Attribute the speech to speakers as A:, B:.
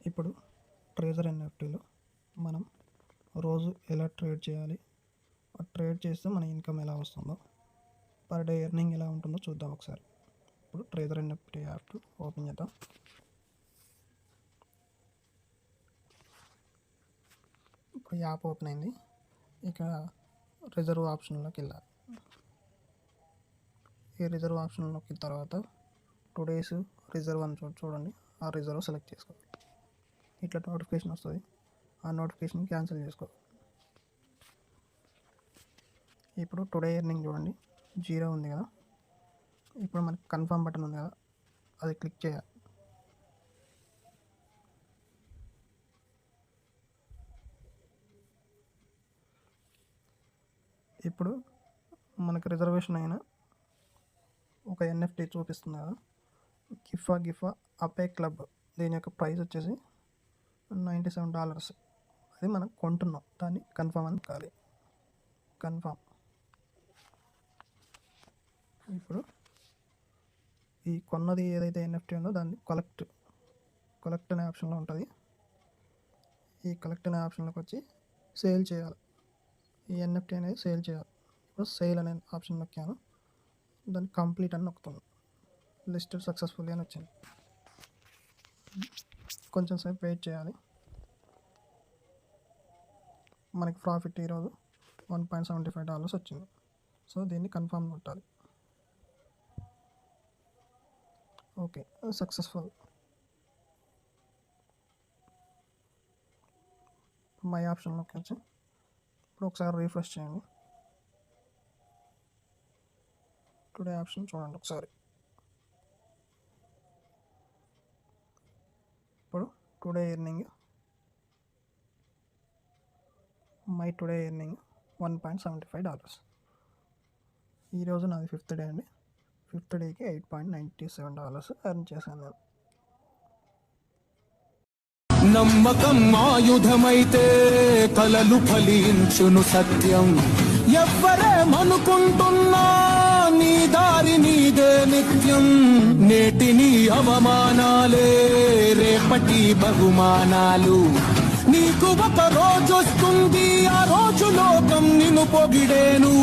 A: ఇప్పుడు ట్రేజర్ ఎన్ఎఫ్టీలో మనం రోజు ఎలా ట్రేడ్ చేయాలి, ట్రేడ్ చేస్తే మన ఇన్కమ్ ఎలా వస్తుందో, పర్ డే ఎర్నింగ్ ఎలా ఉంటుందో చూద్దాం ఒకసారి. ఇప్పుడు ట్రేజర్ ఎన్ఎఫ్టీ యాప్ ఓపెన్ చేద్దాం. ఇప్పుడు యాప్ ఓపెన్ అయింది. ఇక రిజర్వ్ ఆప్షన్లోకి వెళ్ళాలి. ఈ రిజర్వ్ ఆప్షన్ నొక్కిన తర్వాత టుడేస్ రిజర్వ్ అని చూడండి, ఆ రిజర్వ్ సెలెక్ట్ చేసుకోవాలి. ఇట్లా నోటిఫికేషన్ వస్తుంది, ఆ నోటిఫికేషన్ క్యాన్సిల్ చేసుకోవాలి. ఇప్పుడు టుడే ఎర్నింగ్ చూడండి 0 ఉంది కదా. ఇప్పుడు మనకి కన్ఫర్మ్ బటన్ ఉంది కదా, అది క్లిక్ చేయాలి. ఇప్పుడు మనకి రిజర్వేషన్ అయిన ఒక ఎన్ఎఫ్టీ చూపిస్తుంది కదా, గిఫా అపే క్లబ్. దీని యొక్క ప్రైస్ వచ్చేసి $97. అది మనం కొంటున్నాం, దాన్ని కన్ఫర్మ్ అని కాలి. కన్ఫర్మ్. ఇప్పుడు ఈ కొన్నది ఏదైతే ఎన్ఎఫ్టీ ఉందో దాన్ని కలెక్ట్ అనే ఆప్షన్లో ఉంటుంది. ఈ కలెక్ట్ అనే ఆప్షన్లోకి వచ్చి సేల్ చేయాలి. ఈ ఎన్ఎఫ్టీ అనేది సేల్ చేయాలి. ఇప్పుడు సేల్ అనే ఆప్షన్ నొక్కాను, దాన్ని కంప్లీట్ అని నొక్కుతున్నాను. లిస్టెడ్ సక్సెస్ఫుల్లీ అని వచ్చింది. కొంచెం సేపు వెయిట్ చేయాలి. మనకి ప్రాఫిట్ ఈరోజు $1.75 వచ్చింది. సో దీన్ని కన్ఫర్మ్ కొట్టాలి. Okay, successful. మై ఆప్షన్లోకి వచ్చి ఇప్పుడు ఒకసారి రీఫ్రెష్ చేయండి. టుడే ఆప్షన్ చూడండి ఒకసారి. ఇప్పుడు today earning, my today earning $1.75. ఈరోజు నాది 5th డే అండి. 5th డేకి $8.97 ఎర్న్ చేశాను నేను.
B: నమ్మకం ఆయుధమైతే కలలు ఫలించును సత్యం. ఎవ్వరేమనుకుంటున్నా నీ దారి నీదే నిత్యం. నేటిని అవమానాలే రేపటి బహుమానాలు. నీకు ఒక రోజు వస్తుంది, ఆ రోజు లోకం నిన్ను పొగిడేను.